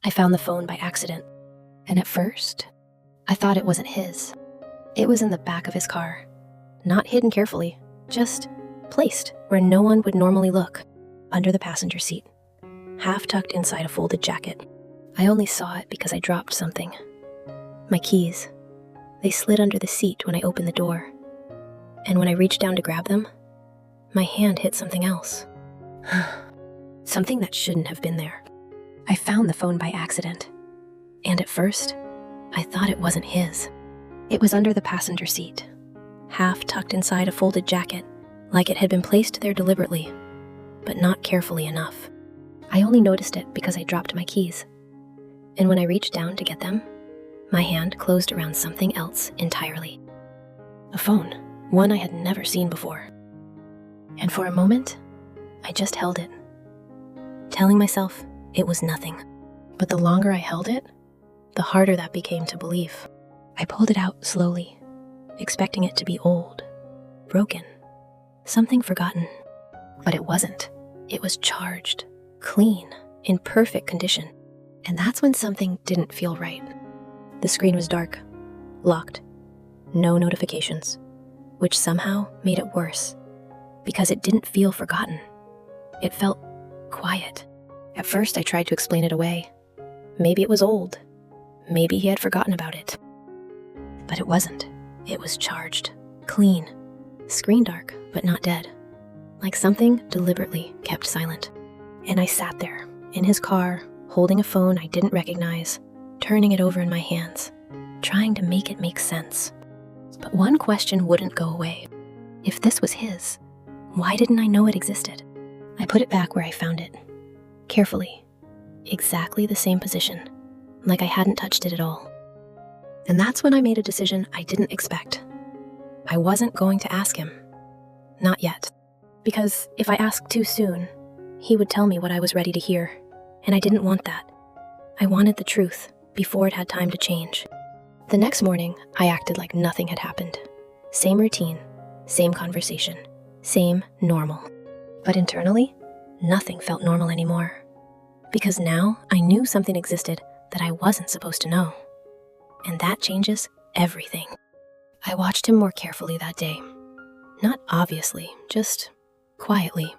I found the phone by accident, and at first, I thought it wasn't his. It was in the back of his car, not hidden carefully, just placed where no one would normally look, under the passenger seat, half tucked inside a folded jacket. I only saw it because I dropped something. My keys. They slid under the seat when I opened the door, and when I reached down to grab them, my hand hit something else. Something that shouldn't have been there. I found the phone by accident, and at first, I thought it wasn't his. It was under the passenger seat, half tucked inside a folded jacket, like it had been placed there deliberately, but not carefully enough. I only noticed it because I dropped my keys, and when I reached down to get them, my hand closed around something else entirely. A phone, one I had never seen before. And for a moment, I just held it, telling myself it was nothing. But the longer I held it, the harder that became to believe. I pulled it out slowly, expecting it to be old, broken, something forgotten. But it wasn't. It was charged, clean, in perfect condition. And that's when something didn't feel right. The screen was dark, locked, no notifications, which somehow made it worse, because it didn't feel forgotten. It felt quiet. At first, I tried to explain it away. Maybe it was old. Maybe he had forgotten about it. But it wasn't. It was charged, clean, screen dark, but not dead. Like something deliberately kept silent. And I sat there, in his car, holding a phone I didn't recognize, turning it over in my hands, trying to make it make sense. But one question wouldn't go away. If this was his, why didn't I know it existed? I put it back where I found it, carefully, exactly the same position, like I hadn't touched it at all. And that's when I made a decision I didn't expect. I wasn't going to ask him. Not yet. Because if I asked too soon, he would tell me what I was ready to hear, and I didn't want that. I wanted the truth before it had time to change. The next morning, I acted like nothing had happened. Same routine, same conversation, same normal. But internally, nothing felt normal anymore. Because now I knew something existed that I wasn't supposed to know. And that changes everything. I watched him more carefully that day. Not obviously, just quietly.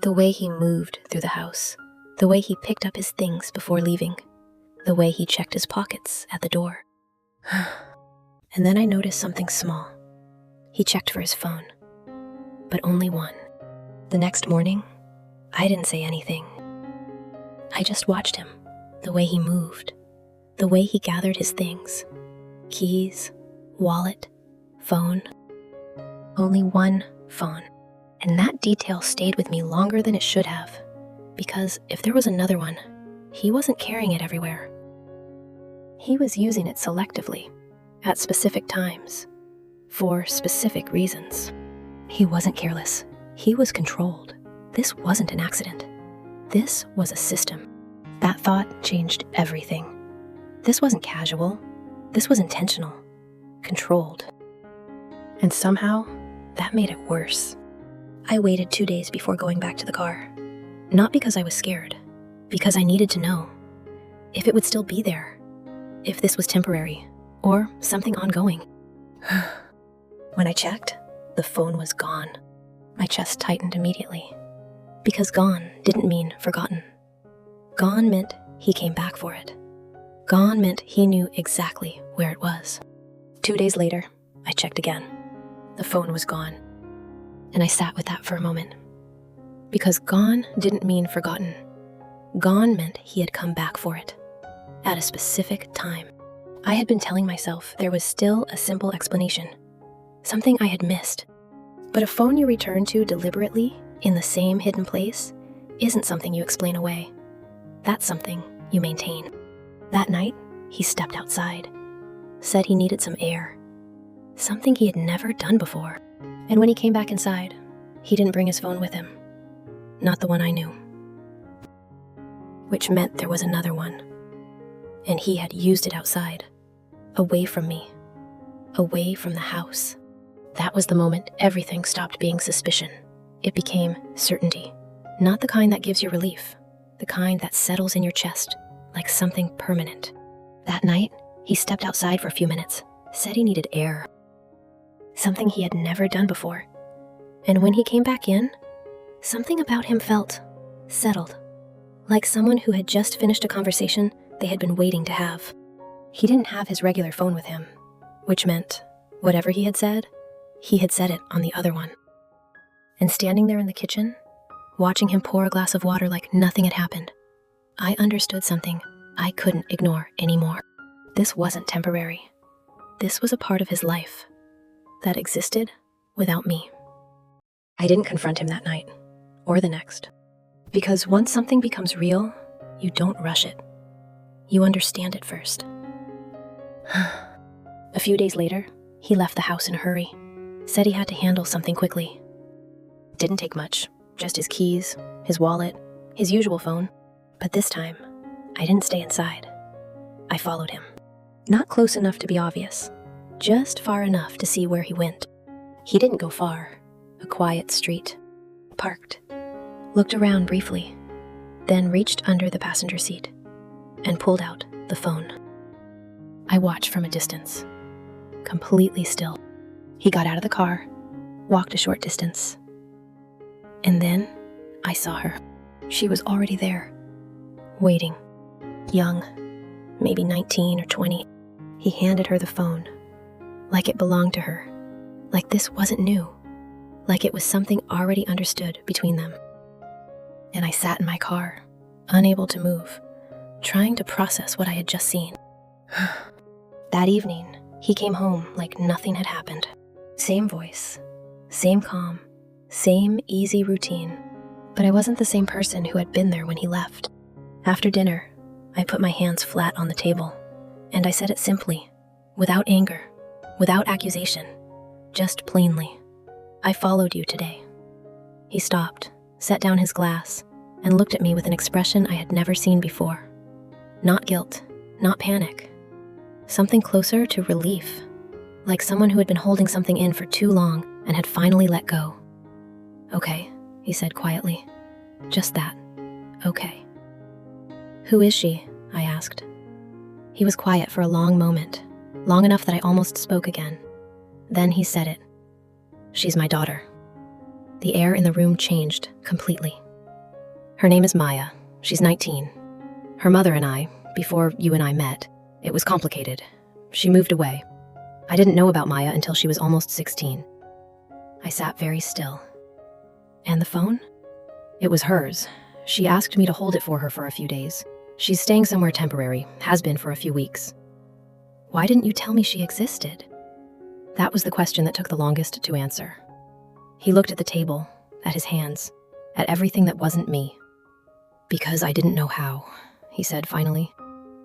The way he moved through the house, the way he picked up his things before leaving, the way he checked his pockets at the door. And then I noticed something small. He checked for his phone, but only one. The next morning, I didn't say anything. I just watched him, the way he moved, the way he gathered his things. Keys, wallet, phone. Only one phone. And that detail stayed with me longer than it should have, because if there was another one, he wasn't carrying it everywhere. He was using it selectively, at specific times, for specific reasons. He wasn't careless. He was controlled. This wasn't an accident. This was a system. That thought changed everything. This wasn't casual. This was intentional, controlled. And somehow, that made it worse. I waited 2 days before going back to the car. Not because I was scared, because I needed to know if it would still be there, if this was temporary, or something ongoing. When I checked, the phone was gone. My chest tightened immediately, because gone didn't mean forgotten. Gone meant he came back for it. Gone meant he knew exactly where it was. 2 days later, I checked again. The phone was gone, and I sat with that for a moment. Because gone didn't mean forgotten. Gone meant he had come back for it, at a specific time. I had been telling myself there was still a simple explanation, something I had missed. But a phone you return to deliberately, in the same hidden place, isn't something you explain away. That's something you maintain. That night, he stepped outside, said he needed some air, something he had never done before. And when he came back inside, he didn't bring his phone with him. Not the one I knew. Which meant there was another one. And he had used it outside, away from me, away from the house. That was the moment everything stopped being suspicion. It became certainty. Not the kind that gives you relief, the kind that settles in your chest, like something permanent. That night, he stepped outside for a few minutes, said he needed air, something he had never done before. And when he came back in, something about him felt settled, like someone who had just finished a conversation they had been waiting to have. He didn't have his regular phone with him, which meant whatever he had said it on the other one. And standing there in the kitchen, watching him pour a glass of water like nothing had happened, I understood something I couldn't ignore anymore. This wasn't temporary. This was a part of his life that existed without me. I didn't confront him that night, or the next, because once something becomes real, you don't rush it. You understand it first. A few days later, he left the house in a hurry, said he had to handle something quickly. Didn't take much, just his keys, his wallet, his usual phone. But this time, I didn't stay inside. I followed him. Not close enough to be obvious, just far enough to see where he went. He didn't go far. A quiet street. Parked. Looked around briefly, then reached under the passenger seat and pulled out the phone. I watched from a distance, completely still. He got out of the car, walked a short distance, and then I saw her. She was already there, waiting. Young, maybe 19 or 20. He handed her the phone, like it belonged to her, like this wasn't new, like it was something already understood between them. And I sat in my car, unable to move, trying to process what I had just seen. That evening, he came home like nothing had happened. Same voice, same calm, same easy routine. But I wasn't the same person who had been there when he left. After dinner, I put my hands flat on the table, and I said it simply, without anger, without accusation, just plainly. I followed you today. He stopped, set down his glass, and looked at me with an expression I had never seen before. Not guilt, not panic. Something closer to relief, like someone who had been holding something in for too long and had finally let go. Okay, he said quietly. Just that. Okay. Who is she? I asked. He was quiet for a long moment, long enough that I almost spoke again. Then he said it. She's my daughter. The air in the room changed completely. Her name is Maya. She's 19. Her mother and I, before you and I met, it was complicated. She moved away. I didn't know about Maya until she was almost 16. I sat very still. And the phone? It was hers. She asked me to hold it for her for a few days. She's staying somewhere temporary, has been for a few weeks. Why didn't you tell me she existed? That was the question that took the longest to answer. He looked at the table, at his hands, at everything that wasn't me. Because I didn't know how, he said finally.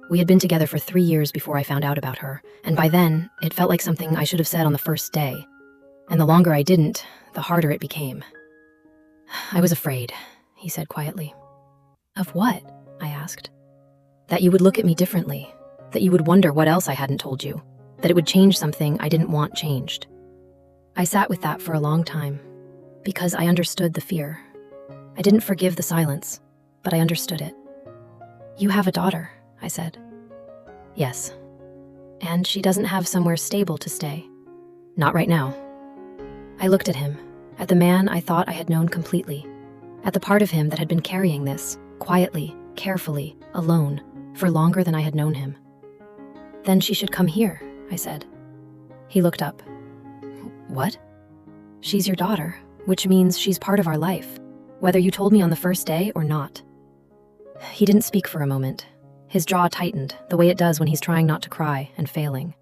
We had been together for 3 years before I found out about her, and by then, it felt like something I should have said on the first day. And the longer I didn't, the harder it became. I was afraid, he said quietly. Of what? I asked. That you would look at me differently, that you would wonder what else I hadn't told you, that it would change something I didn't want changed. I sat with that for a long time, because I understood the fear. I didn't forgive the silence, but I understood it. You have a daughter, I said. Yes. And she doesn't have somewhere stable to stay. Not right now. I looked at him, at the man I thought I had known completely, at the part of him that had been carrying this, quietly, carefully, alone, for longer than I had known him. Then she should come here, I said. He looked up. What? She's your daughter, which means she's part of our life, whether you told me on the first day or not. He didn't speak for a moment. His jaw tightened, the way it does when he's trying not to cry and failing.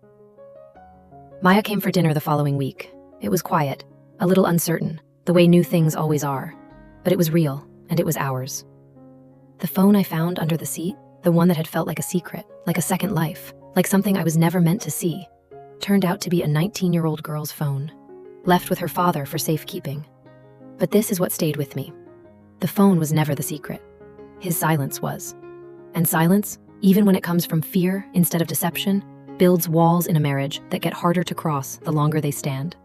Maya came for dinner the following week. It was quiet, a little uncertain, the way new things always are. But it was real, and it was ours. The phone I found under the seat, the one that had felt like a secret, like a second life, like something I was never meant to see, turned out to be a 19-year-old girl's phone, left with her father for safekeeping. But this is what stayed with me. The phone was never the secret. His silence was. And silence, even when it comes from fear instead of deception, builds walls in a marriage that get harder to cross the longer they stand.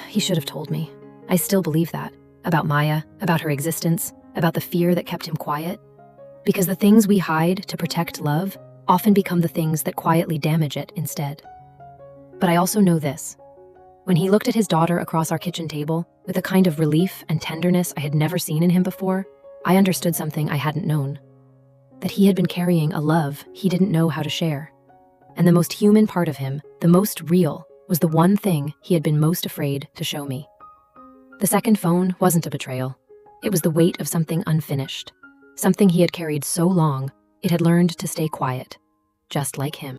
He should have told me. I still believe that. About Maya, about her existence, about the fear that kept him quiet. Because the things we hide to protect love often become the things that quietly damage it instead. But I also know this. When he looked at his daughter across our kitchen table with a kind of relief and tenderness I had never seen in him before, I understood something I hadn't known. That he had been carrying a love he didn't know how to share. And the most human part of him, the most real, was the one thing he had been most afraid to show me. The second phone wasn't a betrayal. It was the weight of something unfinished. Something he had carried so long, it had learned to stay quiet, just like him.